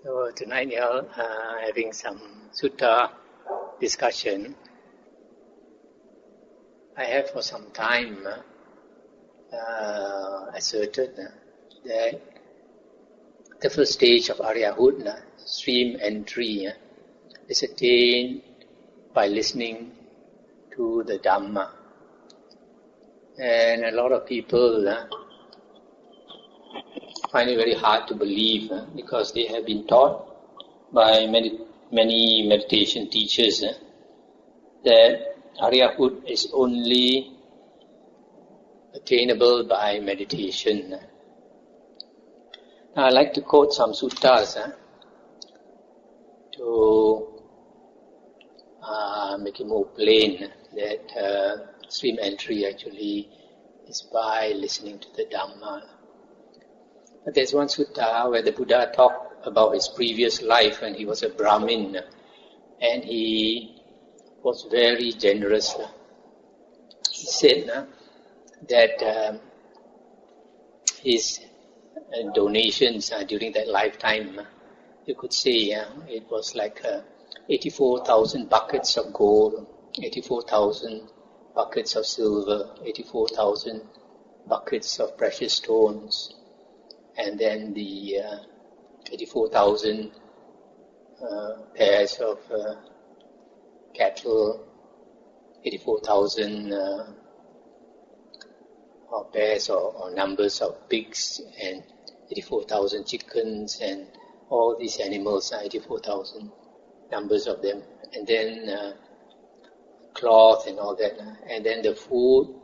So tonight we are having some sutta discussion. I have for some time asserted that the first stage of Aryahood, stream entry, is attained by listening to the Dhamma. And a lot of people find it very hard to believe because they have been taught by many meditation teachers that Aryahood is only attainable by meditation. Now I'd like to quote some suttas to make it more plain that stream entry actually is by listening to the Dhamma. But there's one sutta where the Buddha talked about his previous life when he was a Brahmin, and he was very generous. He said that his donations during that lifetime, you could say it was like 84,000 buckets of gold, 84,000 buckets of silver, 84,000 buckets of precious stones, and then the 84,000 pairs of cattle, 84,000 pairs or numbers of pigs, and 84,000 chickens, and all these animals, 84,000 numbers of them, and then cloth and all that, and then the food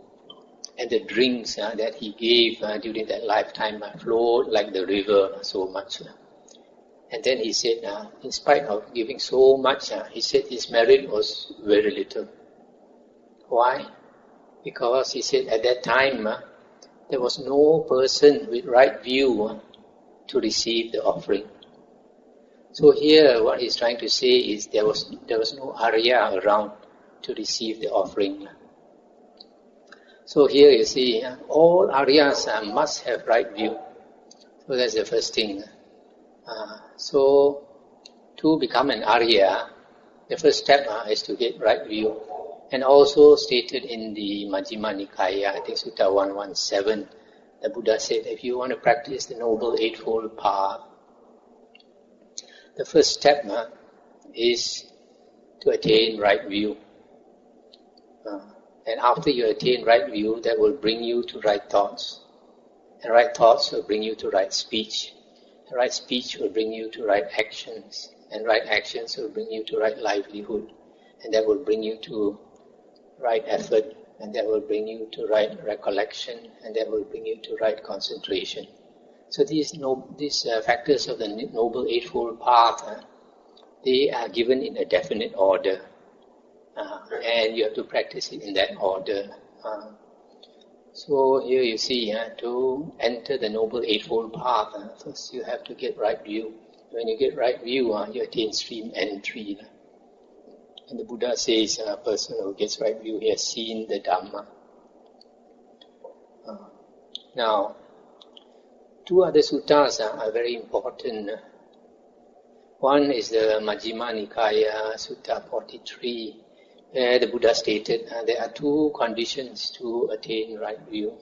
and the drinks that he gave during that lifetime flowed like the river so much. And then he said, in spite of giving so much, he said his merit was very little. Why? Because he said at that time there was no person with right view to receive the offering. So here what he's trying to say is there was no Arya around to receive the offering. So here you see, all Aryas must have right view. So that's the first thing. So to become an Arya, the first step is to get right view. And also stated in the Majjhima Nikaya, I think Sutta 117, the Buddha said, if you want to practice the Noble Eightfold Path, the first step is to attain right view. And after you attain right view, that will bring you to right thoughts. And right thoughts will bring you to right speech. And right speech will bring you to right actions. And right actions will bring you to right livelihood. And that will bring you to right effort. And that will bring you to right recollection. And that will bring you to right concentration. So these factors of the Noble Eightfold Path, they are given in a definite order. And you have to practice it in that order. So here you see, to enter the Noble Eightfold Path, first you have to get right view. When you get right view, you attain stream entry. And the Buddha says a person who gets right view, he has seen the Dhamma. Now, two other suttas are very important. One is the Majjhima Nikaya, Sutta 43, where the Buddha stated there are two conditions to attain right view.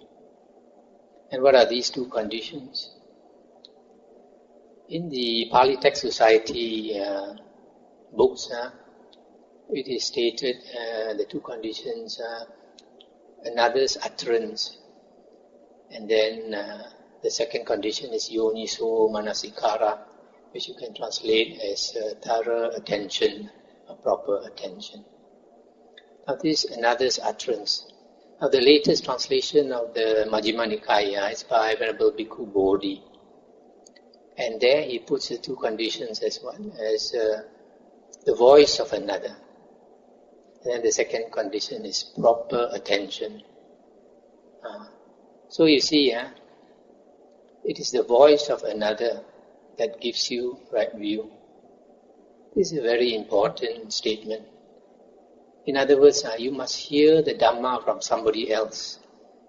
And what are these two conditions? In the Pali Text Society books, it is stated the two conditions are another's utterance, and then the second condition is yoniso manasikara, which you can translate as thorough attention, a proper attention. Now this is another's utterance. Now the latest translation of the Majjhima Nikaya is by Venerable Bhikkhu Bodhi. And there he puts the two conditions as one, as the voice of another. And then the second condition is proper attention. So you see, it is the voice of another that gives you right view. This is a very important statement. In other words, you must hear the Dhamma from somebody else.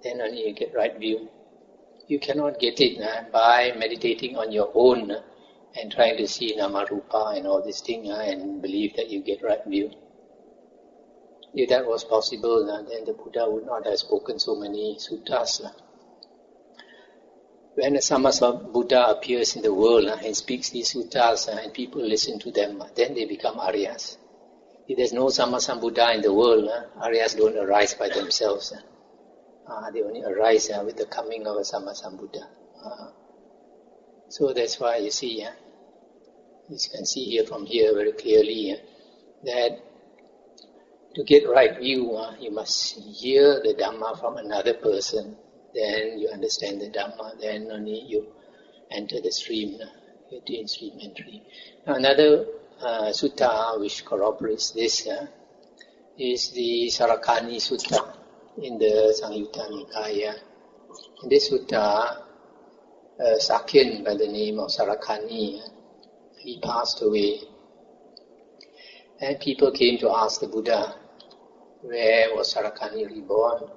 Then only you get right view. You cannot get it by meditating on your own and trying to see Nama-rupa and all these things and believe that you get right view. If that was possible, then the Buddha would not have spoken so many suttas. When a Samasa Buddha appears in the world and speaks these suttas and people listen to them, then they become Aryas. If there's no Samasa Buddha in the world, Aryas don't arise by themselves. They only arise with the coming of a Samasa Buddha. So that's why you see, you can see here from here very clearly that to get right view, you must hear the Dhamma from another person. Then you understand the Dhamma. Then only you enter the stream, in stream entry. Now another sutta which corroborates this is the Sarakani Sutta in the Sangyutta Nikaya. In this sutta, Sakyan by the name of Sarakani, he passed away. And people came to ask the Buddha, where was Sarakani reborn?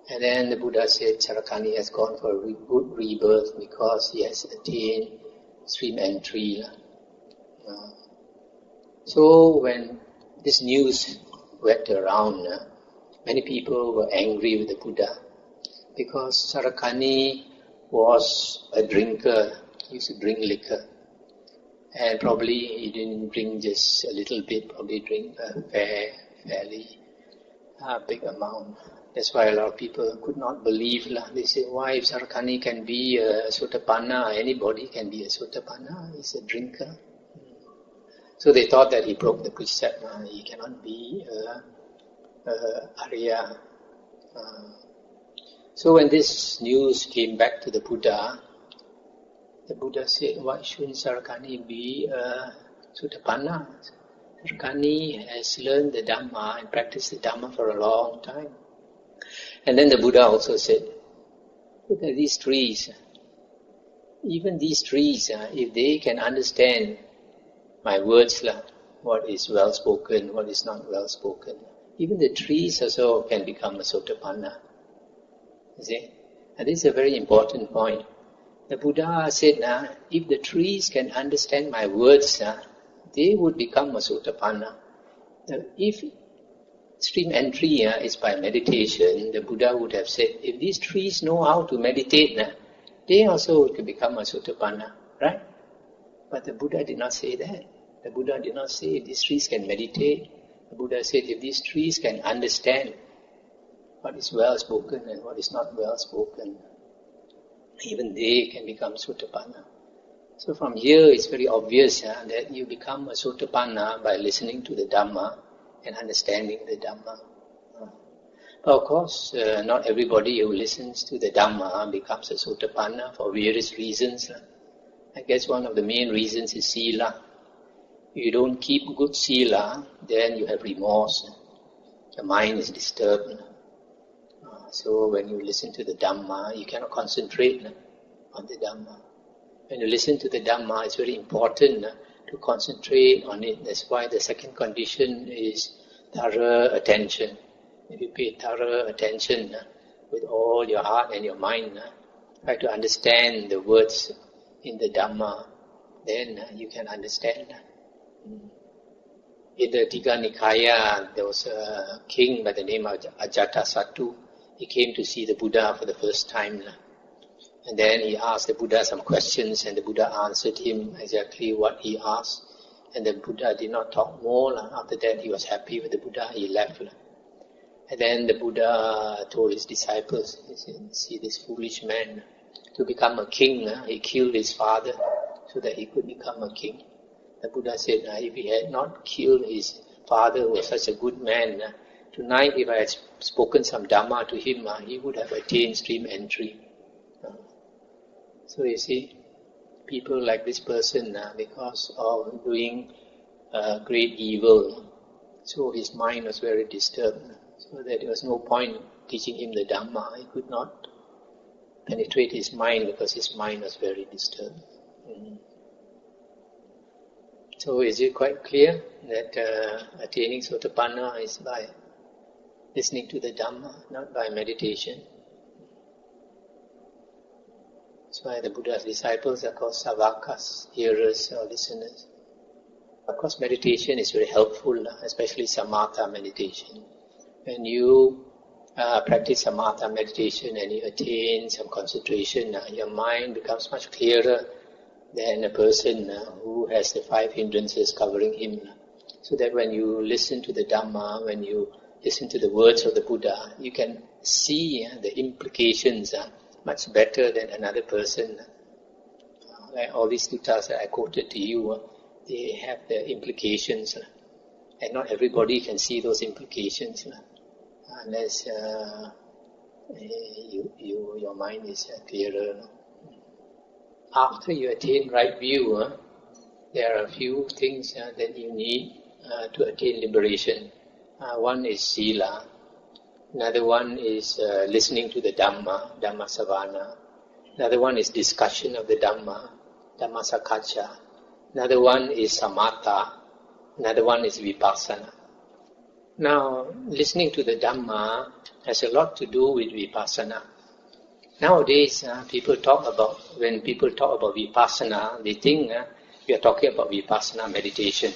And then the Buddha said Sarakani has gone for a good rebirth because he has attained stream entry. So when this news went around, many people were angry with the Buddha because Sarakani was a drinker, he used to drink liquor. And probably he didn't drink just a little bit, probably drink a fairly big amount. That's why a lot of people could not believe. They say, why if Sarakani can be a Sotapanna, anybody can be a Sotapanna, he's a drinker. So they thought that he broke the precept, he cannot be Arya. So when this news came back to the Buddha said, why shouldn't Sarakani be Sotapanna? Sarakani has learned the Dhamma and practiced the Dhamma for a long time. And then the Buddha also said, look at these trees. Even these trees, if they can understand my words, what is well spoken, what is not well spoken, even the trees also can become a Sotapanna. You see? And this is a very important point. The Buddha said, if the trees can understand my words, they would become a Sotapanna. If stream entry is by meditation, the Buddha would have said, if these trees know how to meditate, they also could become a Sotapanna, right? But the Buddha did not say that. The Buddha did not say if these trees can meditate. The Buddha said if these trees can understand what is well spoken and what is not well spoken, even they can become Sotapanna. So from here it's very obvious that you become a Sotapanna by listening to the Dhamma and understanding the Dhamma. But of course, not everybody who listens to the Dhamma becomes a Sotapanna for various reasons. I guess one of the main reasons is Sila. If you don't keep good Sila, then you have remorse. Your mind is disturbed. So when you listen to the Dhamma, you cannot concentrate on the Dhamma. When you listen to the Dhamma, it's very important to concentrate on it. That's why the second condition is thorough attention. If you pay thorough attention with all your heart and your mind, try to understand the words in the Dhamma, then you can understand. In the Tigha Nikaya, there was a king by the name of Ajatasattu. He came to see the Buddha for the first time. And then he asked the Buddha some questions, and the Buddha answered him exactly what he asked. And the Buddha did not talk more. After that, he was happy with the Buddha. He left. And then the Buddha told his disciples, he said, see this foolish man, to become a king, he killed his father so that he could become a king. The Buddha said, if he had not killed his father, who was such a good man, tonight if I had spoken some Dhamma to him, he would have attained stream entry. So you see, people like this person, because of doing great evil, so his mind was very disturbed. So that there was no point teaching him the Dhamma. He could not penetrate his mind because his mind was very disturbed. So is it quite clear that attaining Sotapanna is by listening to the Dhamma, not by meditation? That's why the Buddha's disciples are called savakas, hearers or listeners. Of course, meditation is very helpful, especially samatha meditation. When you practice samatha meditation and you attain some concentration, your mind becomes much clearer than a person who has the 5 hindrances covering him. So that when you listen to the Dhamma, when you listen to the words of the Buddha, you can see the implications much better than another person. Like all these suttas that I quoted to you, they have the implications. And not everybody can see those implications unless your mind is clearer. After you attain right view, there are a few things that you need to attain liberation. One is sila. Another one is listening to the Dhamma, Dhamma savana. Another one is discussion of the Dhamma, Dhamma sakkacha. Another one is samatha. Another one is vipassana. Now, listening to the Dhamma has a lot to do with vipassana. Nowadays, when people talk about vipassana, they think we are talking about vipassana meditation.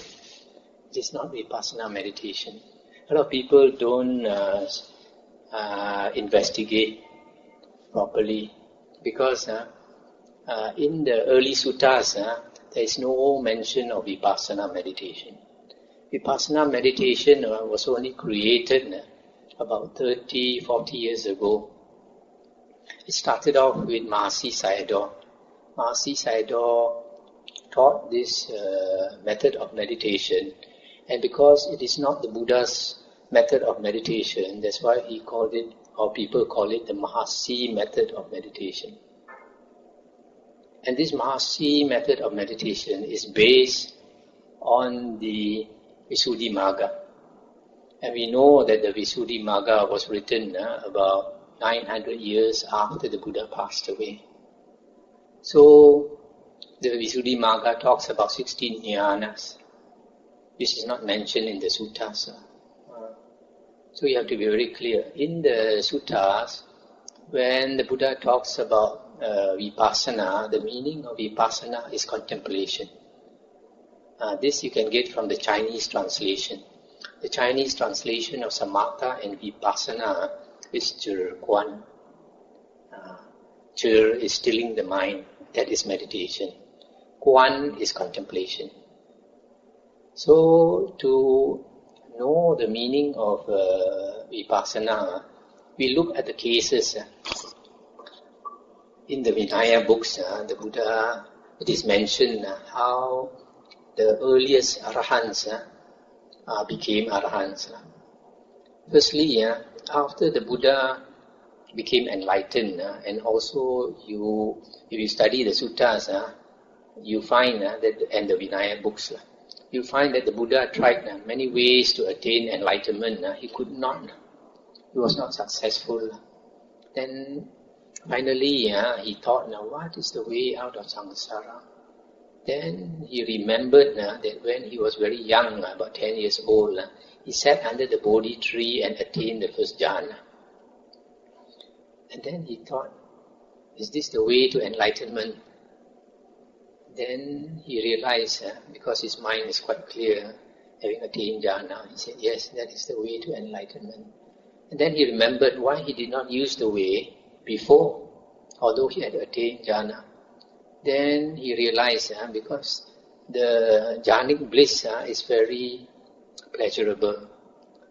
It is not vipassana meditation. A lot of people don't investigate properly because in the early suttas, there is no mention of vipassana meditation. Vipassana meditation was only created about 30, 40 years ago. It started off with Mahasi Sayadaw. Mahasi Sayadaw taught this method of meditation, and because it is not the Buddha's method of meditation, that's why he called it, or people call it, the Mahasi method of meditation. And this Mahasi method of meditation is based on the Visuddhimagga. And we know that the Visuddhimagga was written about 900 years after the Buddha passed away. So, the Visuddhimagga talks about 16 jnanas, which is not mentioned in the suttas. So you have to be very clear. In the suttas, when the Buddha talks about vipassana, the meaning of vipassana is contemplation. This you can get from the Chinese translation. The Chinese translation of samatha and vipassana is Chir Quan. Chir is stilling the mind. That is meditation. Quan is contemplation. So, to know the meaning of vipassana, we look at the cases. In the Vinaya books, the Buddha, it is mentioned how the earliest arahants became arahants. Firstly, after the Buddha became enlightened, and also if you study the suttas, you find that, and the Vinaya books, you find that the Buddha tried many ways to attain enlightenment. He could not. He was not successful. Then finally, he thought, what is the way out of samsara? Then he remembered that when he was very young, about 10 years old, he sat under the Bodhi tree and attained the first jhana. And then he thought, is this the way to enlightenment? Then he realized, because his mind is quite clear, having attained jhana, he said, yes, that is the way to enlightenment. And then he remembered why he did not use the way before, although he had attained jhana. Then he realized, because the jhanic bliss is very pleasurable.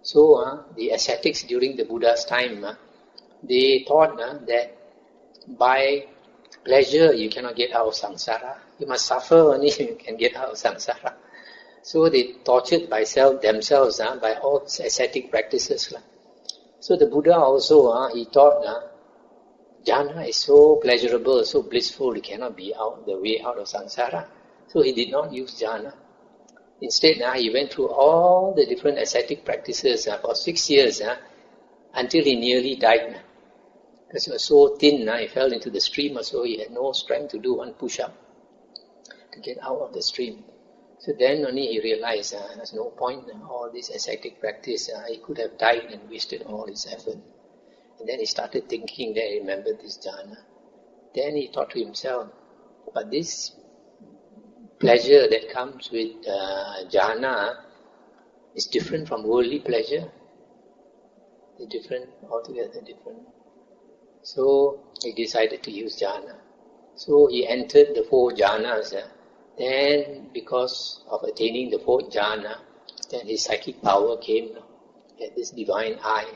So the ascetics during the Buddha's time, they thought that by pleasure you cannot get out of samsara. You must suffer only you can get out of samsara. So they tortured themselves by all ascetic practices. So the Buddha also, he thought jhana is so pleasurable, so blissful, it cannot be the way out of samsara. So he did not use jhana. Instead, he went through all the different ascetic practices for 6 years until he nearly died. Because he was so thin, he fell into the stream, so he had no strength to do one push-up to get out of the stream. So then only he realized there's no point in all this ascetic practice. He could have died and wasted all his effort. And then he started thinking, then he remembered this jhana. Then he thought to himself, but this pleasure that comes with jhana is different from worldly pleasure. It's different, altogether different. So he decided to use jhana. So he entered the 4 jhanas. Then because of attaining the 4th jhana, then his psychic power came. He had this divine eye.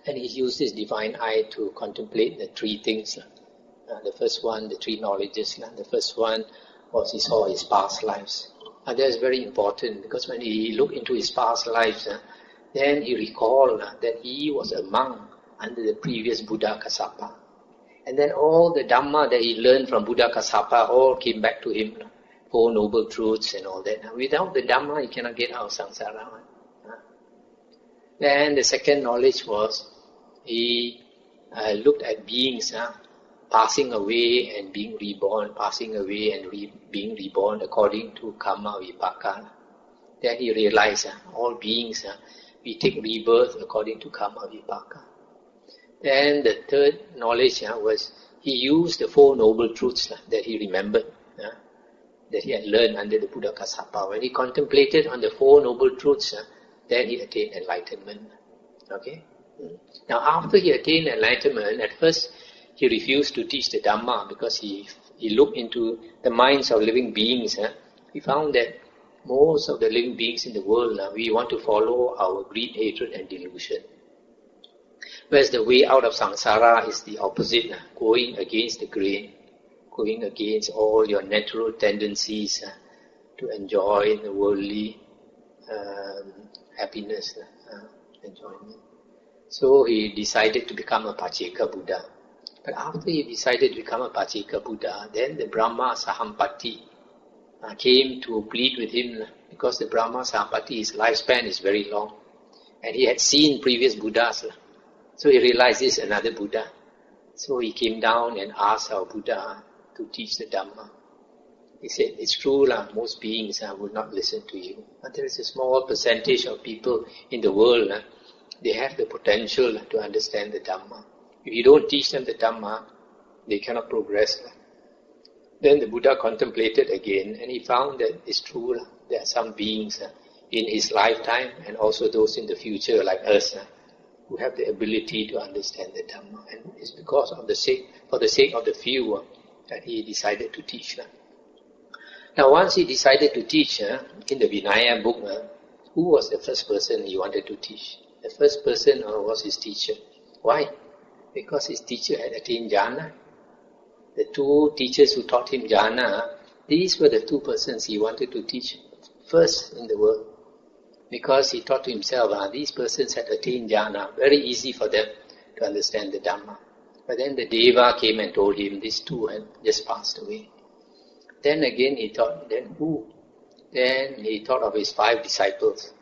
And he used this divine eye to contemplate the 3 things. The first one, the 3 knowledges. The first one was he saw his past lives. And that is very important because when he looked into his past lives, then he recalled that he was a monk under the previous Buddha Kassapa. And then all the Dhamma that he learned from Buddha Kassapa all came back to him. 4 noble truths and all that. Without the Dhamma, he cannot get out of samsara. Then the second knowledge was he looked at beings passing away and being reborn, passing away and being reborn according to karma vipaka. Then he realized all beings, we take rebirth according to karma vipaka. Then the third knowledge was he used the 4 noble truths that he remembered, that he had learned under the Buddha Kassapa. When he contemplated on the 4 noble truths, then he attained enlightenment. Okay. Now after he attained enlightenment, at first he refused to teach the Dhamma because he looked into the minds of living beings. He found that most of the living beings in the world, we want to follow our greed, hatred and delusion. Whereas the way out of samsara is the opposite, going against the grain, going against all your natural tendencies to enjoy the worldly happiness, enjoyment. So he decided to become a Paceka Buddha. But after he decided to become a Paceka Buddha, then the Brahma Sahampati came to plead with him because the Brahma Sahampati, his lifespan is very long. And he had seen previous Buddhas. So he realized this is another Buddha. So he came down and asked our Buddha to teach the Dhamma. He said, it's true, most beings would not listen to you. But there is a small percentage of people in the world, they have the potential to understand the Dhamma. If you don't teach them the Dhamma, they cannot progress. Then the Buddha contemplated again and he found that it's true. There are some beings in his lifetime and also those in the future like us who have the ability to understand the Dhamma. And it's because of for the sake of the few that he decided to teach. Now once he decided to teach, in the Vinaya book, who was the first person he wanted to teach? The first person was his teacher. Why? Because his teacher had attained jhana. The 2 teachers who taught him jhana, these were the 2 persons he wanted to teach first in the world. Because he thought to himself, these persons had attained jhana, very easy for them to understand the Dhamma. But then the Deva came and told him, these 2 had just passed away. Then again he thought, then who? Then he thought of his 5 disciples.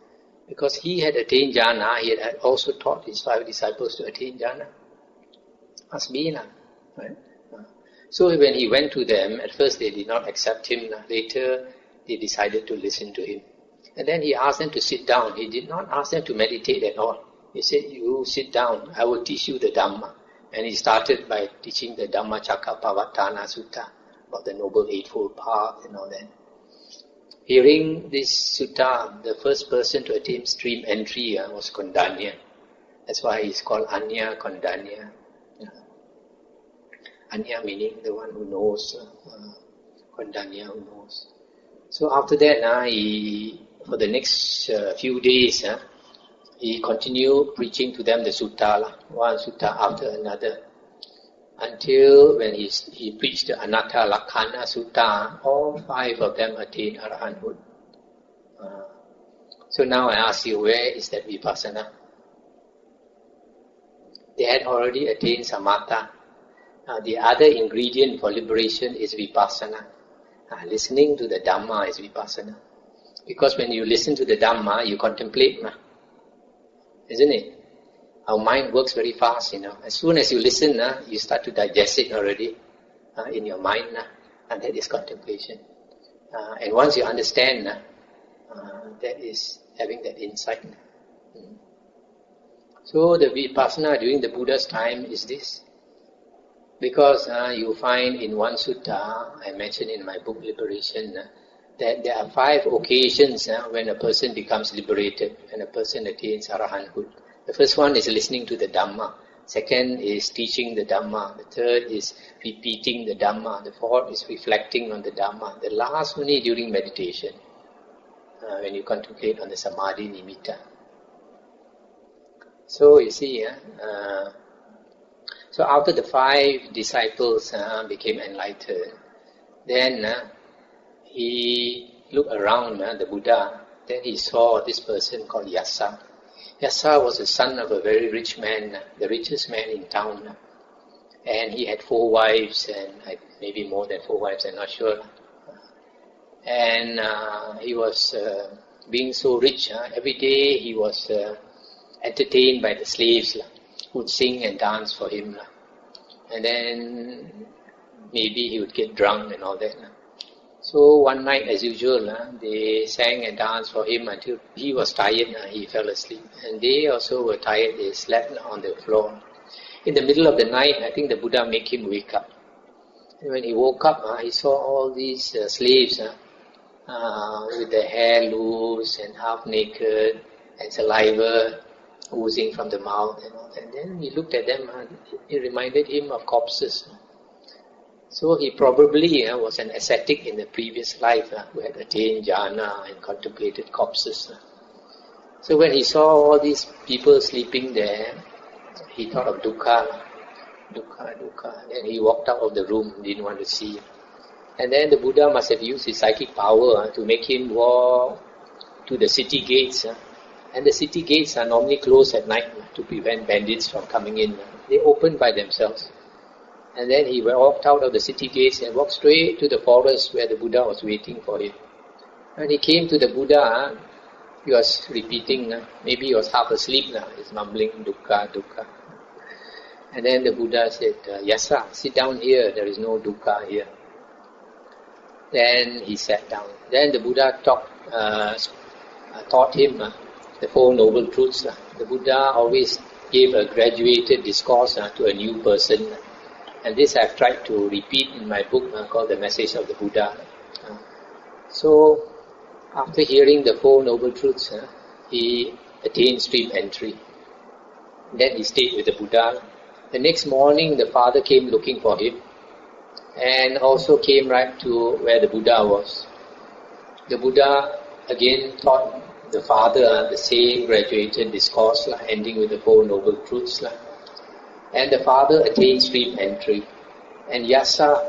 Because he had attained jhana, he had also taught his 5 disciples to attain jhana. Must be, right? So when he went to them, at first they did not accept him. Later they decided to listen to him. And then he asked them to sit down. He did not ask them to meditate at all. He said, you sit down, I will teach you the Dhamma. And he started by teaching the Dhamma Cakkappavattana Sutta, about the Noble Eightfold Path and all that. Hearing this sutta, the first person to attain stream entry was Kondanya. That's why he's called Anya Kondanya. Anya meaning the one who knows, Kondanya who knows. So after that, for the next few days, he continued preaching to them the sutta, one sutta after another. Until when he preached the Anatta Lakkhana Sutta, all 5 of them attained Arahanthood. So now I ask you, where is that Vipassana? They had already attained Samatha. The other ingredient for liberation is Vipassana. Listening to the Dhamma is Vipassana. Because when you listen to the Dhamma, you contemplate, isn't it? Our mind works very fast, As soon as you listen, you start to digest it already in your mind, and that is contemplation. And once you understand, that is having that insight. So the Vipassana during the Buddha's time is this. Because you find in one sutta, I mentioned in my book Liberation, that there are 5 occasions when a person becomes liberated, when a person attains arahanthood. The first one is listening to the Dhamma. Second is teaching the Dhamma. The third is repeating the Dhamma. The fourth is reflecting on the Dhamma. The last only during meditation, when you contemplate on the Samadhi Nimitta. So you see, so after the 5 disciples became enlightened, then he looked around the Buddha. Then he saw this person called Yassa. Yassa was the son of a very rich man, the richest man in town. And he had 4 wives, and maybe more than 4 wives, I'm not sure. And he was being so rich, every day he was entertained by the slaves who would sing and dance for him. And then maybe he would get drunk and all that. So one night, as usual, they sang and danced for him until he was tired, he fell asleep. And they also were tired, they slept on the floor. In the middle of the night, I think the Buddha made him wake up. And when he woke up, he saw all these slaves with their hair loose and half naked and saliva oozing from the mouth and all that. And then he looked at them, it reminded him of corpses. So he probably was an ascetic in the previous life who had attained jhana and contemplated corpses. So when he saw all these people sleeping there, he thought of dukkha. Then he walked out of the room, didn't want to see. And then the Buddha must have used his psychic power to make him walk to the city gates. And the city gates are normally closed at night to prevent bandits from coming in. They open by themselves. And then he walked out of the city gates and walked straight to the forest where the Buddha was waiting for him. When he came to the Buddha, he was repeating, maybe he was half asleep, he's mumbling, dukkha. And then the Buddha said, Yassa, sit down here, there is no dukkha here. Then he sat down. Then the Buddha taught him the 4 noble truths. The Buddha always gave a graduated discourse to a new person. And this I've tried to repeat in my book called The Message of the Buddha. So, after hearing the 4 noble truths, he attained stream entry. Then he stayed with the Buddha. The next morning, the father came looking for him and also came right to where the Buddha was. The Buddha again taught the father the same graduated discourse, ending with the 4 noble truths. And the father attained stream entry. And Yassa,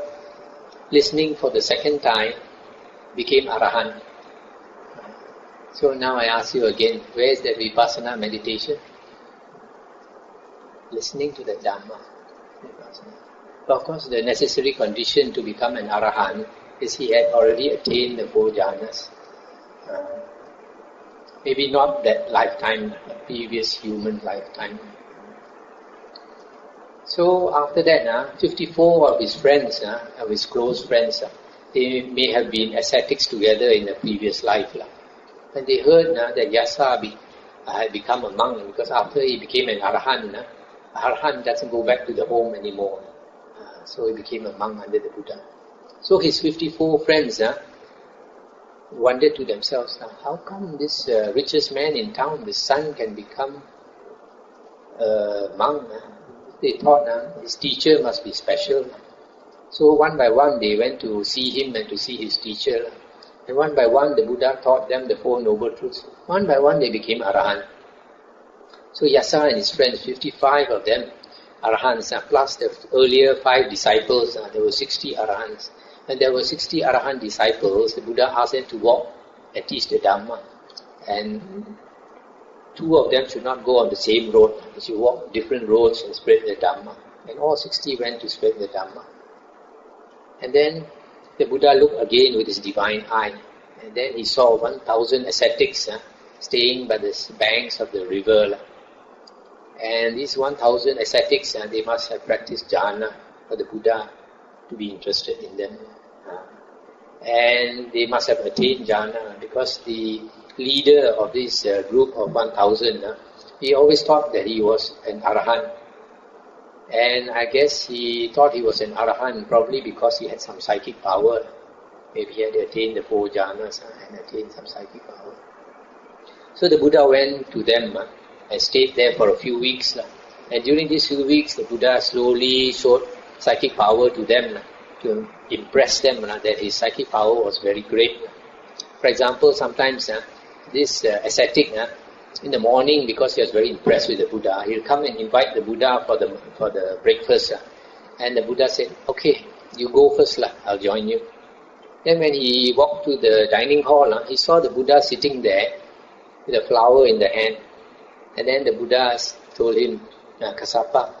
listening for the second time, became arahant. So now I ask you again, where is that vipassana meditation? Listening to the Dhamma. But of course, the necessary condition to become an arahant is he had already attained the 4 jhanas. Maybe not that lifetime, previous human lifetime. So after that, 54 of his friends, of his close friends, they may have been ascetics together in a previous life. When they heard that Yassa had become a monk, because after he became an arahant, arahant doesn't go back to the home anymore. So he became a monk under the Buddha. So his 54 friends wondered to themselves, how come this richest man in town, the son, can become a monk? They thought his teacher must be special. So one by one they went to see him and to see his teacher. And one by one the Buddha taught them the 4 noble truths. One by one they became arahant. So Yassa and his friends, 55 of them, arahants, plus the earlier 5 disciples, there were 60 arahants. When there were 60 arahant disciples, the Buddha asked them to walk and teach the Dhamma. And 2 of them should not go on the same road. They should walk different roads and spread the Dhamma. And all 60 went to spread the Dhamma. And then the Buddha looked again with his divine eye. And then he saw 1,000 ascetics staying by the banks of the river. And these 1,000 ascetics, they must have practiced jhana for the Buddha to be interested in them. And they must have attained jhana because the leader of this group of 1,000, he always thought that he was an arahant. And I guess he thought he was an arahant, probably because he had some psychic power. Maybe he had attained the 4 jhanas and attained some psychic power. So the Buddha went to them and stayed there for a few weeks. And during these few weeks, the Buddha slowly showed psychic power to them to impress them that his psychic power was very great. For example, sometimes this ascetic, in the morning, because he was very impressed with the Buddha, he'll come and invite the Buddha for the breakfast. And the Buddha said, okay, you go first, I'll join you. Then when he walked to the dining hall, he saw the Buddha sitting there with a flower in the hand. And then the Buddha told him, Kassapa,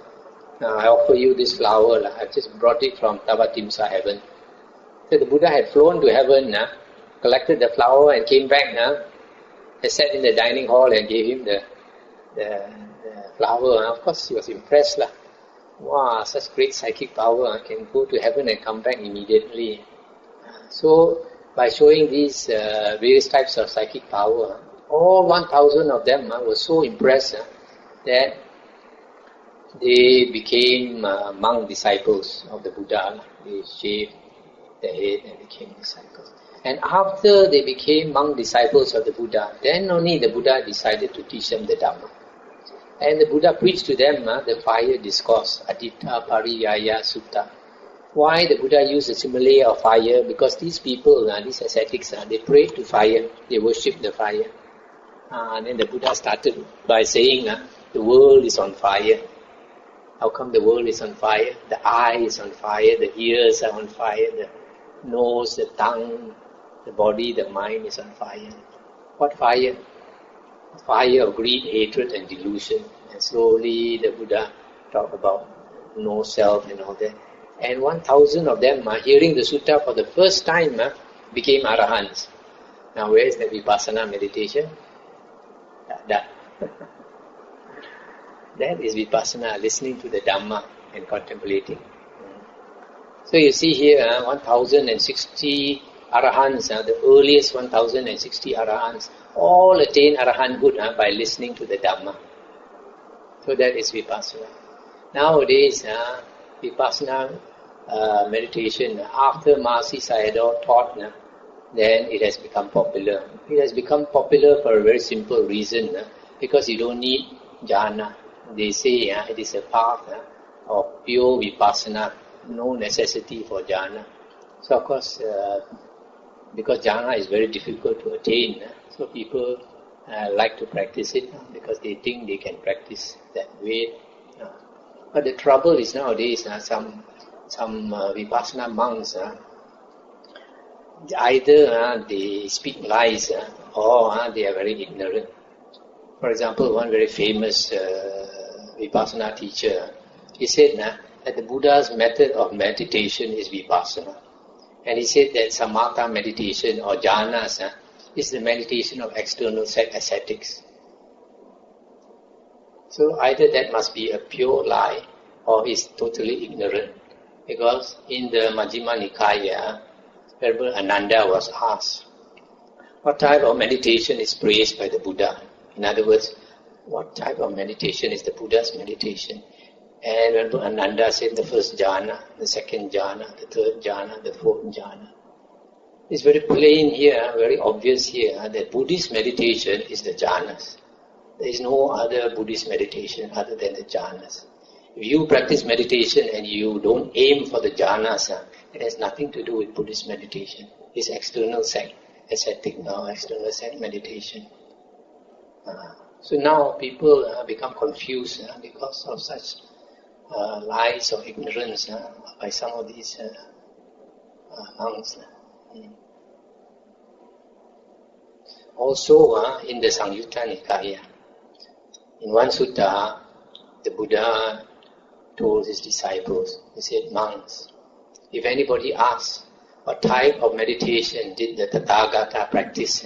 I offer you this flower. I've just brought it from Tavatimsa heaven. So the Buddha had flown to heaven, collected the flower and came back. They sat in the dining hall and gave him the flower. Of course, he was impressed. Wow, such great psychic power. I can go to heaven and come back immediately. So, by showing these various types of psychic power, all 1,000 of them were so impressed that they became monk disciples of the Buddha. They shaved their head and became disciples. And after they became monk disciples of the Buddha, then only the Buddha decided to teach them the Dhamma. And the Buddha preached to them the fire discourse, Aditta Pariyaya Sutta. Why the Buddha used the simile of fire? Because these people, these ascetics, they prayed to fire, they worshipped the fire. And then the Buddha started by saying, the world is on fire. How come the world is on fire? The eye is on fire, the ears are on fire, the nose, the tongue, the body, the mind is on fire. What fire? Fire of greed, hatred and delusion. And slowly the Buddha talked about no self and all that. And 1,000 of them, hearing the sutta for the first time, became arahants. Now where is the vipassana meditation? That is vipassana, listening to the Dhamma and contemplating. So you see here, 1,060 arahants, the earliest 1,060 arahants, all attain arahanthood by listening to the Dhamma. So that is vipassana. Nowadays, vipassana meditation, after Mahasi Sayadaw taught, then it has become popular. It has become popular for a very simple reason, because you don't need jhana. They say it is a path of pure vipassana, no necessity for jhana. So of course, because jhana is very difficult to attain, so people like to practice it because they think they can practice that way. But the trouble is nowadays, some vipassana monks, either they speak lies or they are very ignorant. For example, one very famous vipassana teacher, he said that the Buddha's method of meditation is vipassana. And he said that samatha meditation or jhanas is the meditation of external ascetics. So either that must be a pure lie or is totally ignorant. Because in the Majjhima Nikaya, Venerable Ananda was asked, what type of meditation is praised by the Buddha? In other words, what type of meditation is the Buddha's meditation? And Venerable Ananda said the first jhana, the second jhana, the third jhana, the fourth jhana. It's very plain here, very obvious here, that Buddhist meditation is the jhanas. There is no other Buddhist meditation other than the jhanas. If you practice meditation and you don't aim for the jhanas, it has nothing to do with Buddhist meditation. It's external ascetic now, external ascetic meditation. So now people become confused because of such lies or ignorance by some of these monks. Also, in the Samyutta Nikaya, in one sutta, the Buddha told his disciples, he said, monks, if anybody asks, what type of meditation did the Tathagata practice?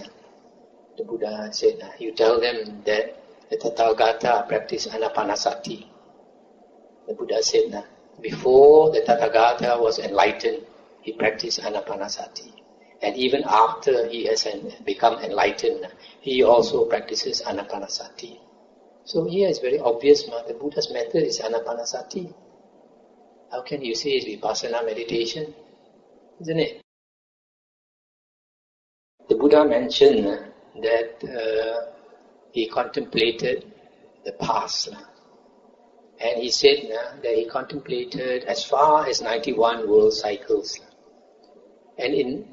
The Buddha said, you tell them that the Tathagata practiced Anapanasati. The Buddha said, before the Tathagata was enlightened, he practiced Anapanasati. And even after he has become enlightened, he also practices Anapanasati. So here it's very obvious, the Buddha's method is Anapanasati. How can you say it's vipassana meditation? Isn't it? The Buddha mentioned that he contemplated the past. And he said that he contemplated as far as 91 world cycles. And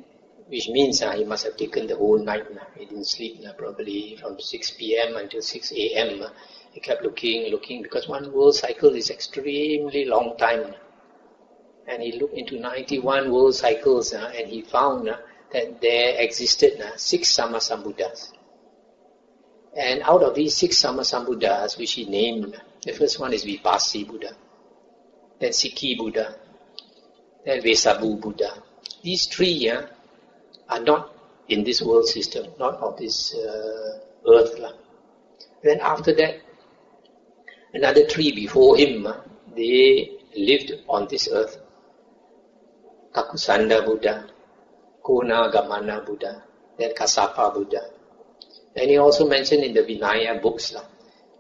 which means he must have taken the whole night. He didn't sleep probably from 6 p.m. until 6 a.m. He kept looking, because one world cycle is extremely long time. And he looked into 91 world cycles and he found that there existed 6 Sammasambuddhas. And out of these 6 Sammasambuddhas, which he named, the first one is Vipassi Buddha, then Sikhi Buddha, then Vesabu Buddha. These 3 are not in this world system, not of this earth. Then after that, another 3 before him, they lived on this earth. Kakusanda Buddha, Kona Gamana Buddha, then Kassapa Buddha. And he also mentioned in the Vinaya books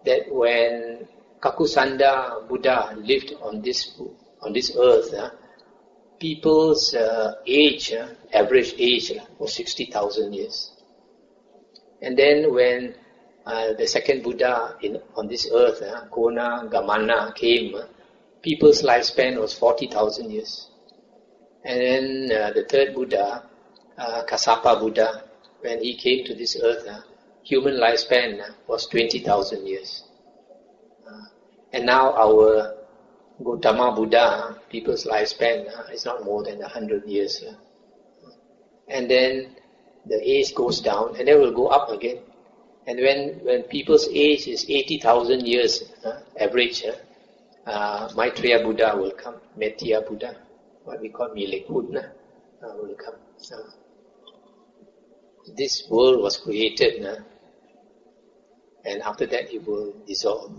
that when Kakusanda Buddha lived on this earth, people's age, average age, was 60,000 years. And then when the second Buddha on this earth, Kona Gamana, came, people's lifespan was 40,000 years. And then the third Buddha, Kassapa Buddha, when he came to this earth, human lifespan was 20,000 years. And now our Gautama Buddha, people's lifespan is not more than 100 years. And then the age goes down and then will go up again. And when people's age is 80,000 years average, Maitreya Buddha will come, Metteyya Buddha, what we call Milekhut, will come. This world was created, and after that it will dissolve.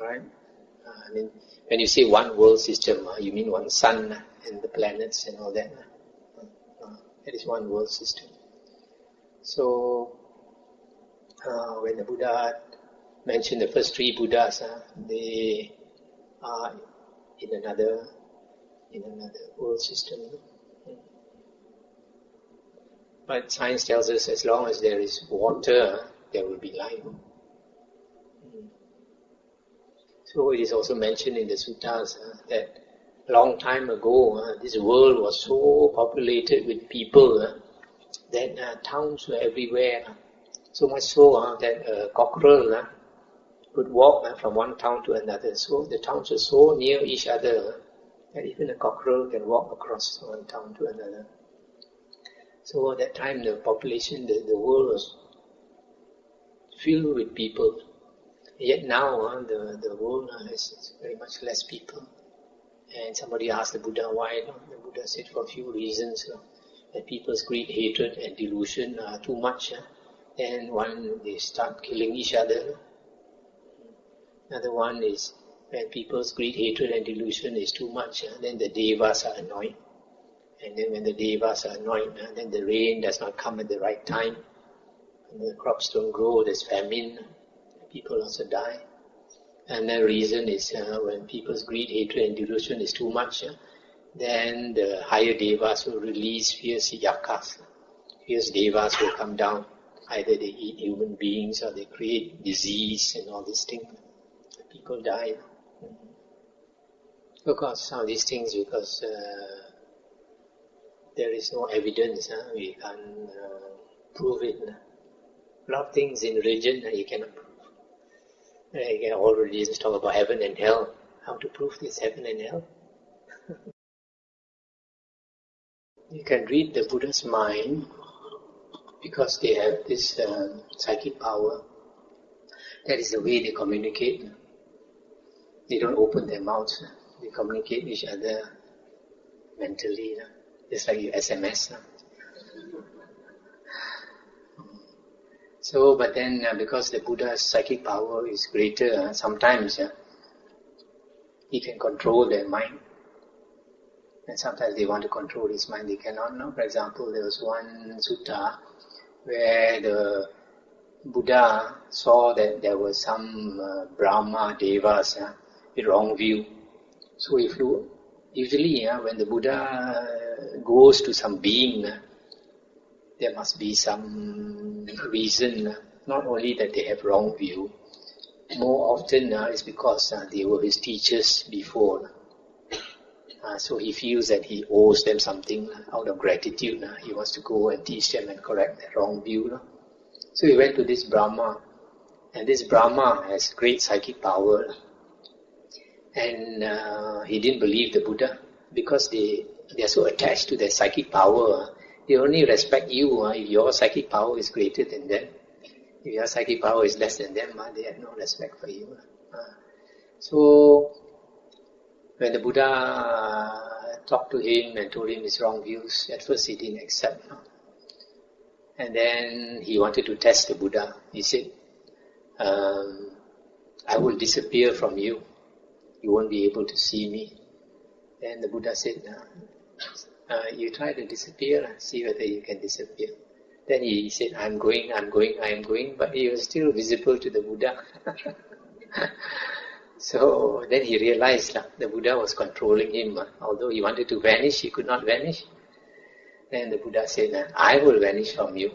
Right? I mean, when you say one world system, you mean one sun and the planets and all that. That is one world system. So, when the Buddha mentioned the first 3 Buddhas, they are in another world system. But science tells us as long as there is water, there will be life. So it is also mentioned in the suttas that long time ago, this world was so populated with people that towns were everywhere. So much so that a cockerel could walk from one town to another. So the towns were so near each other that even a cockerel can walk across one town to another. So at that time the population, the world was filled with people. Yet now the world has very much less people. And somebody asked the Buddha why. The Buddha said for a few reasons. That people's greed, hatred and delusion are too much. And one, they start killing each other. Another one is when people's greed, hatred and delusion is too much, then the devas are annoyed. And then when the devas are annoyed, then the rain does not come at the right time. And the crops don't grow, there's famine. People also die. And the reason is when people's greed, hatred and delusion is too much, then the higher devas will release fierce yakas. Fierce devas will come down. Either they eat human beings or they create disease and all these things. People die. Because some of these things, because there is no evidence, we can't prove it. A lot of things in religion you cannot prove. Again, all religions talk about heaven and hell. How to prove this heaven and hell? You can read the Buddha's mind because they have this psychic power. That is the way they communicate. They don't open their mouths. They communicate with each other mentally. Just like you SMS. So, but then because the Buddha's psychic power is greater, sometimes he can control their mind. And sometimes they want to control his mind, they cannot. No? For example, there was one sutta where the Buddha saw that there were some Brahma devas with wrong view. So if you, usually when the Buddha goes to some being, there must be some reason, not only that they have wrong view, more often it's because they were his teachers before. So he feels that he owes them something out of gratitude. He wants to go and teach them and correct their wrong view. So he went to this Brahma, and this Brahma has great psychic power. And he didn't believe the Buddha because they are so attached to their psychic power. They only respect you if your psychic power is greater than them. If your psychic power is less than them, they have no respect for you. So when the Buddha talked to him and told him his wrong views, at first he didn't accept. And then he wanted to test the Buddha. He said, I will disappear from you. You won't be able to see me. Then the Buddha said, you try to disappear, see whether you can disappear. Then he said, I'm going, but he was still visible to the Buddha. So then he realized the Buddha was controlling him. Although he wanted to vanish, he could not vanish. Then the Buddha said, I will vanish from you.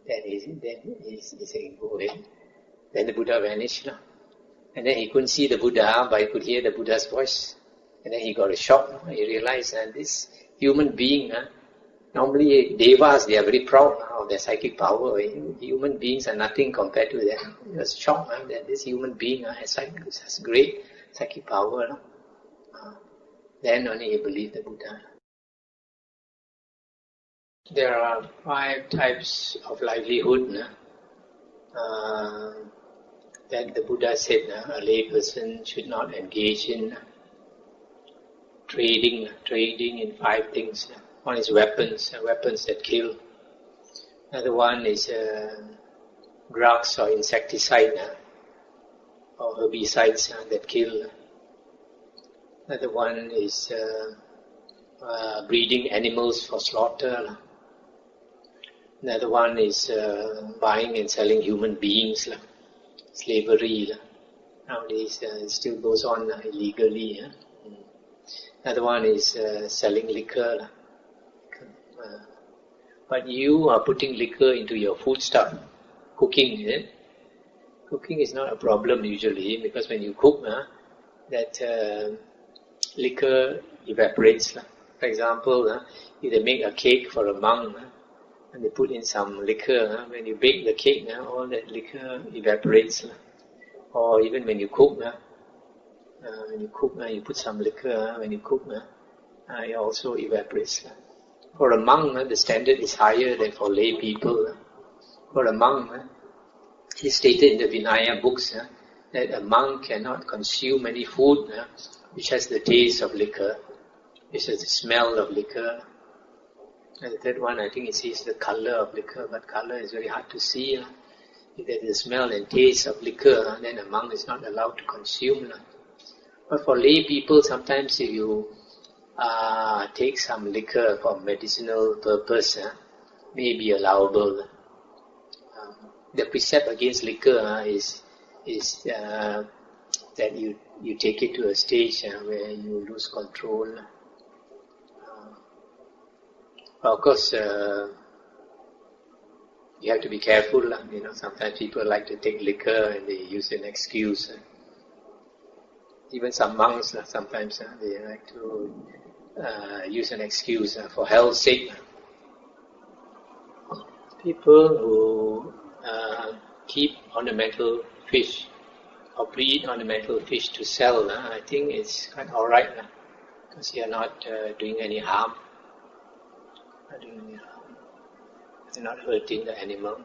Then he said, go ahead. Then the Buddha vanished. And then he couldn't see the Buddha, but he could hear the Buddha's voice. And then he got a shock. He realized that this human being, normally devas, they are very proud of their psychic power. Human beings are nothing compared to them. He was shocked that this human being has great psychic power. Then only he believed the Buddha. There are 5 types of livelihood that the Buddha said a lay person should not engage in. Trading in 5 things. One is weapons that kill. Another one is drugs or insecticide or herbicides that kill. Another one is breeding animals for slaughter. Another one is buying and selling human beings, slavery. Nowadays it still goes on illegally. Another one is selling liquor. But you are putting liquor into your foodstuff, cooking. Cooking is not a problem usually, because when you cook, that liquor evaporates. For example, if they make a cake for a monk, and they put in some liquor, when you bake the cake, all that liquor evaporates. Or even when you cook, you put some liquor. When you cook, it also evaporates. For a monk, the standard is higher than for lay people. For a monk, it is stated in the Vinaya books that a monk cannot consume any food which has the taste of liquor, which has the smell of liquor. And the third one, I think it says the color of liquor, but color is very hard to see. If there is the smell and taste of liquor, then a monk is not allowed to consume. But for lay people, sometimes if you take some liquor for medicinal purpose, may be allowable. The precept against liquor is that you take it to a stage where you lose control. Of course, you have to be careful. Sometimes people like to take liquor and they use an excuse. Even some monks, sometimes they like to use an excuse for health's sake. People who keep ornamental fish or breed ornamental fish to sell, I think it's quite alright, because you're not doing any harm. You're not hurting the animal.